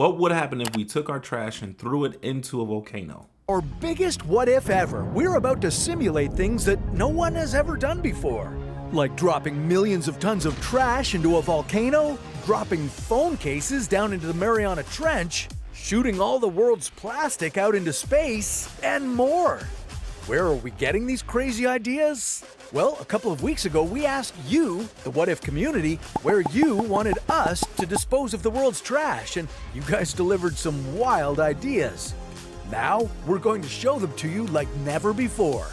What would happen if we took our trash and threw it into a volcano? Our biggest what if ever. We're about to simulate things that no one has ever done before. Like dropping millions of tons of trash into a volcano, dropping phone cases down into the Mariana Trench, shooting all the world's plastic out into space, and more. Where are we getting these crazy ideas? Well, a couple of weeks ago, we asked you, the What If community, where you wanted us to dispose of the world's trash, and you guys delivered some wild ideas. Now, we're going to show them to you like never before.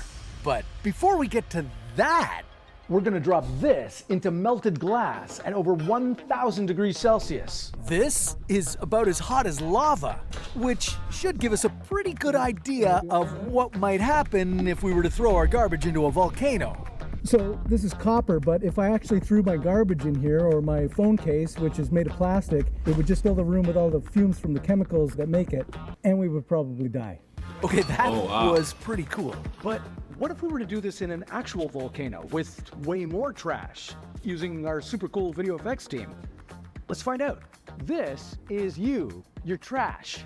But before we get to that, we're going to drop this into melted glass at over 1,000 degrees Celsius. This is about as hot as lava, which should give us a pretty good idea of what might happen if we were to throw our garbage into a volcano. So this is copper, but if I actually threw my garbage in here, or my phone case, which is made of plastic, it would just fill the room with all the fumes from the chemicals that make it, and we would probably die. Okay, that was pretty cool. But what if we were to do this in an actual volcano with way more trash, using our super cool video effects team? Let's find out. This is you, your trash.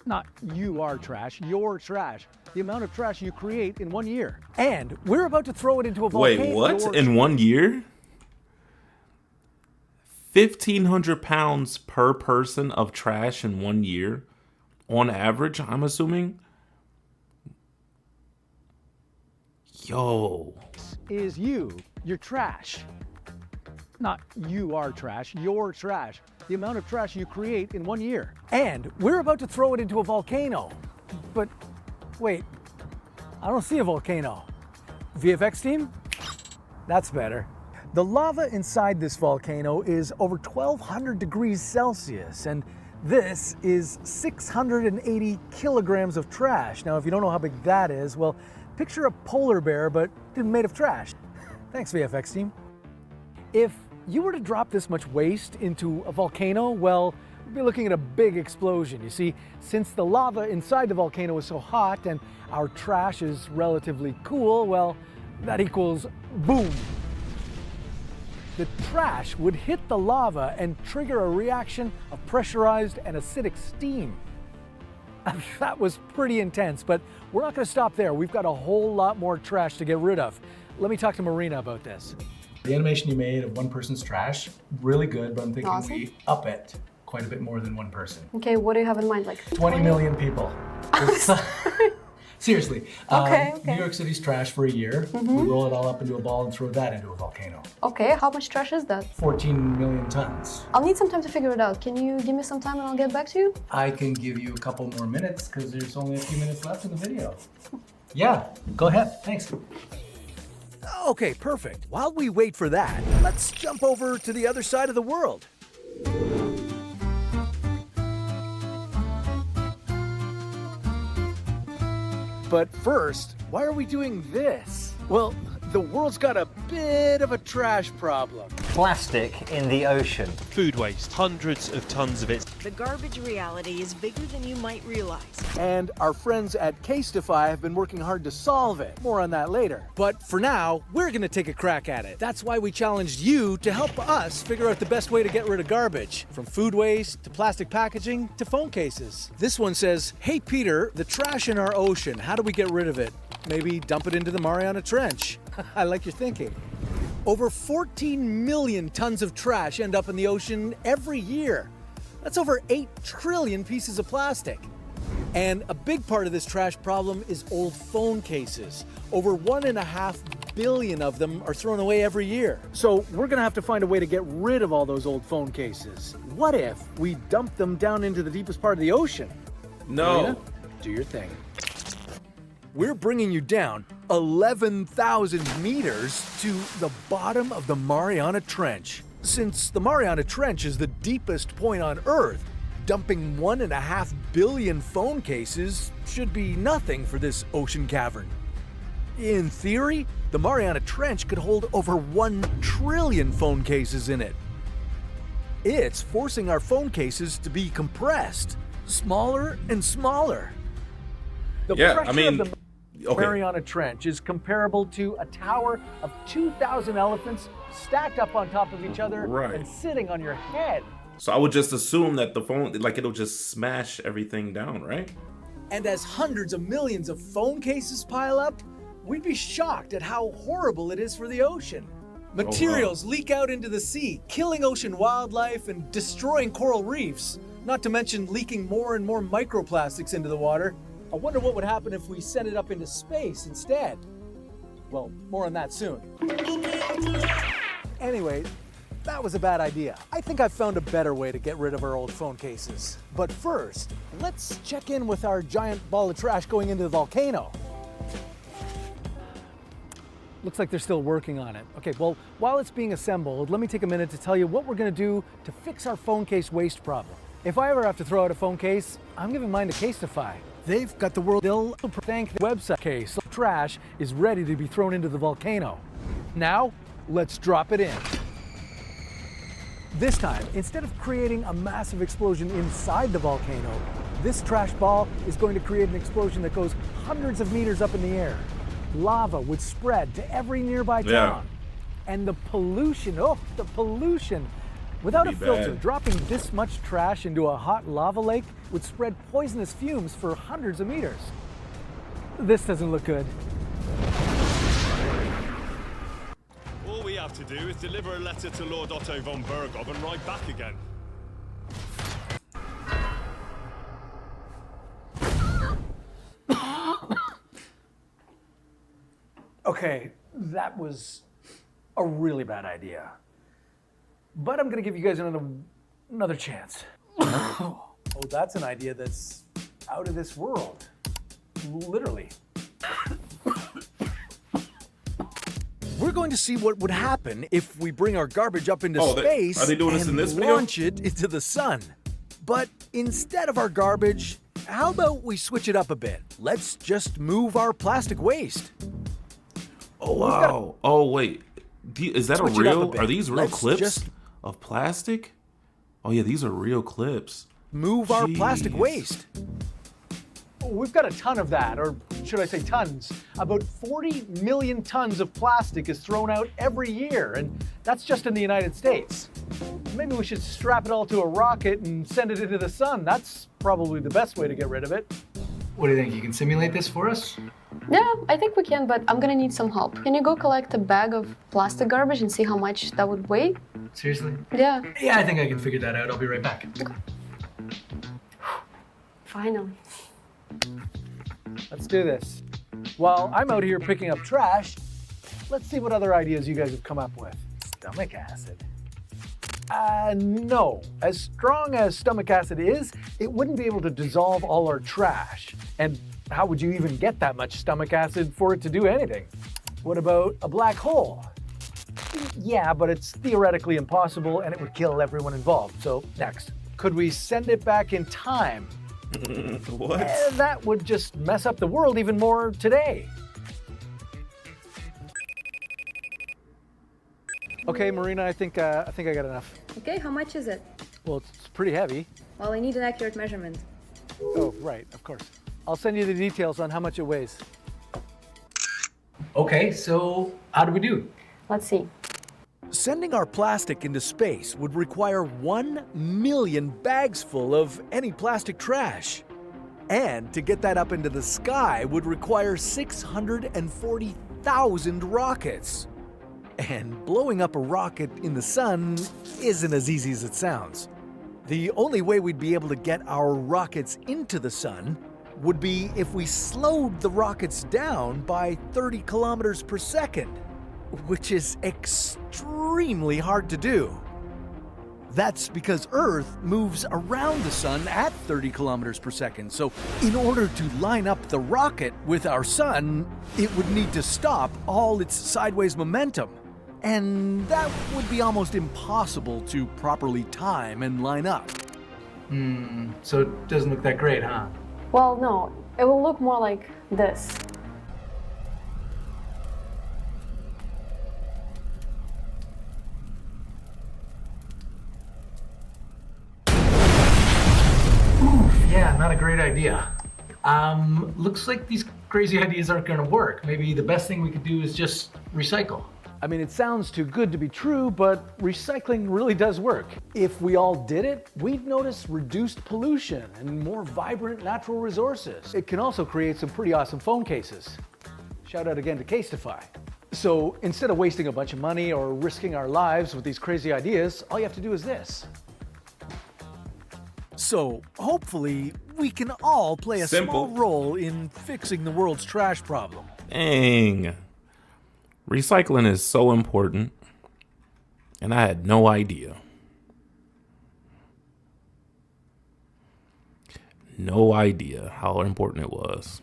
Not you are trash, your trash. The amount of trash you create in 1 year. And we're about to throw it into a volcano. Wait, what? In 1 year? 1,500 pounds per person of trash in 1 year? On average, I'm assuming? Yo. Is you, your trash. Not you are trash, your trash. The amount of trash you create in 1 year. And we're about to throw it into a volcano. But wait, I don't see a volcano. VFX team? That's better. The lava inside this volcano is over 1,200 degrees Celsius, and this is 680 kilograms of trash. Now, if you don't know how big that is, well, picture a polar bear, but made of trash. Thanks, VFX team. If you were to drop this much waste into a volcano, well, we'd be looking at a big explosion. You see, since the lava inside the volcano is so hot and our trash is relatively cool, well, that equals boom. The trash would hit the lava and trigger a reaction of pressurized and acidic steam. That was pretty intense, but we're not going to stop there. We've got a whole lot more trash to get rid of. Let me talk to Marina about this. The animation you made of one person's trash, really good, but I'm thinking we up it quite a bit more than one person. Okay, what do you have in mind? Like 20 million people. Seriously. Okay. New York City's trash for a year. We roll it all up into a ball and throw that into a volcano. Okay, how much trash is that? 14 million tons. I'll need some time to figure it out. Can you give me some time and I'll get back to you? I can give you a couple more minutes because there's only a few minutes left in the video. Yeah, go ahead. Thanks. Okay, perfect. While we wait for that, let's jump over to the other side of the world. But first, why are we doing this? Well, the world's got a bit of a trash problem. Plastic in the ocean. Food waste, hundreds of tons of it. The garbage reality is bigger than you might realize. And our friends at Casetify have been working hard to solve it. More on that later. But for now, we're gonna take a crack at it. That's why we challenged you to help us figure out the best way to get rid of garbage. From food waste, to plastic packaging, to phone cases. This one says, hey Peter, the trash in our ocean, how do we get rid of it? Maybe dump it into the Mariana Trench. I like your thinking. Over 14 million tons of trash end up in the ocean every year. That's over 8 trillion pieces of plastic. And a big part of this trash problem is old phone cases. Over 1.5 billion of them are thrown away every year. So we're gonna have to find a way to get rid of all those old phone cases. What if we dump them down into the deepest part of the ocean? No. Marina, do your thing. We're bringing you down 11,000 meters to the bottom of the Mariana Trench. Since the Mariana Trench is the deepest point on Earth, dumping 1.5 billion phone cases should be nothing for this ocean cavern. In theory, the Mariana Trench could hold over 1 trillion phone cases in it. It's forcing our phone cases to be compressed, smaller and smaller. The pressure of the Mariana Trench is comparable to a tower of 2,000 elephants stacked up on top of each other and sitting on your head. So I would just assume that the phone, like, it'll just smash everything down, right? And as hundreds of millions of phone cases pile up, we'd be shocked at how horrible it is for the ocean. Materials leak out into the sea, killing ocean wildlife and destroying coral reefs, not to mention leaking more and more microplastics into the water. I wonder what would happen if we sent it up into space instead. Well, more on that soon. Anyway, that was a bad idea. I think I've found a better way to get rid of our old phone cases. But first, let's check in with our giant ball of trash going into the volcano. Looks like they're still working on it. Okay, well, while it's being assembled, let me take a minute to tell you what we're gonna do to fix our phone case waste problem. If I ever have to throw out a phone case, I'm giving mine to Casetify. They've got the world. They'll thank the website case. Trash is ready to be thrown into the volcano. Now, let's drop it in. This time, instead of creating a massive explosion inside the volcano, this trash ball is going to create an explosion that goes hundreds of meters up in the air. Lava would spread to every nearby town. And the pollution, Without a filter, bad. dropping this much trash into a hot lava lake would spread poisonous fumes for hundreds of meters. This doesn't look good. All we have to do is deliver a letter to Lord Otto von Berghoff and ride back again. Okay, that was a really bad idea. But I'm gonna give you guys another chance. Oh, that's an idea that's out of this world. Literally. We're going to see what would happen if we bring our garbage up into space are they doing this in this video? launch it into the sun. But instead of our garbage, how about we switch it up a bit? Let's just move our plastic waste. Oh, wow. Oh, wait. Is that Switch it up a bit. are these real Let's clips just of plastic? Oh, yeah, these are real clips. move our plastic Jeez. waste. We've got a ton of that, or should I say tons. About 40 million tons of plastic is thrown out every year, and that's just in the United States. Maybe we should strap it all to a rocket and send it into the sun. That's probably the best way to get rid of it. What do you think? You can simulate this for us? Yeah, I think we can, but I'm gonna need some help. Can you go collect a bag of plastic garbage and see how much that would weigh? Seriously? Yeah. Yeah, I think I can figure that out. I'll be right back. Finally. Let's do this. While I'm out here picking up trash, let's see what other ideas you guys have come up with. Stomach acid. No. As strong as stomach acid is, it wouldn't be able to dissolve all our trash. And how would you even get that much stomach acid for it to do anything? What about a black hole? Yeah, but it's theoretically impossible and it would kill everyone involved. So, next. Could we send it back in time? What? That would just mess up the world even more today. Okay, Marina, I think I got enough. Okay, how much is it? Well, it's pretty heavy. Well, I need an accurate measurement. Oh, right, of course. I'll send you the details on how much it weighs. Okay, so how do we do? Let's see. Sending our plastic into space would require 1 million bags full of any plastic trash. And to get that up into the sky would require 640,000 rockets. And blowing up a rocket in the sun isn't as easy as it sounds. The only way we'd be able to get our rockets into the sun would be if we slowed the rockets down by 30 kilometers per second, which is extremely hard to do. That's because Earth moves around the sun at 30 kilometers per second. So in order to line up the rocket with our sun, it would need to stop all its sideways momentum. And that would be almost impossible to properly time and line up. So it doesn't look that great, huh? Well, no, it will look more like this. Yeah, not a great idea. Looks like these crazy ideas aren't gonna work. Maybe the best thing we could do is just recycle. I mean, it sounds too good to be true, but recycling really does work. If we all did it, we'd notice reduced pollution and more vibrant natural resources. It can also create some pretty awesome phone cases. Shout out again to Casetify. So instead of wasting a bunch of money or risking our lives with these crazy ideas, all you have to do is this. So, hopefully, we can all play a Simple. small role in fixing the world's trash problem. Dang. Recycling is so important, and I had no idea. No idea how important it was.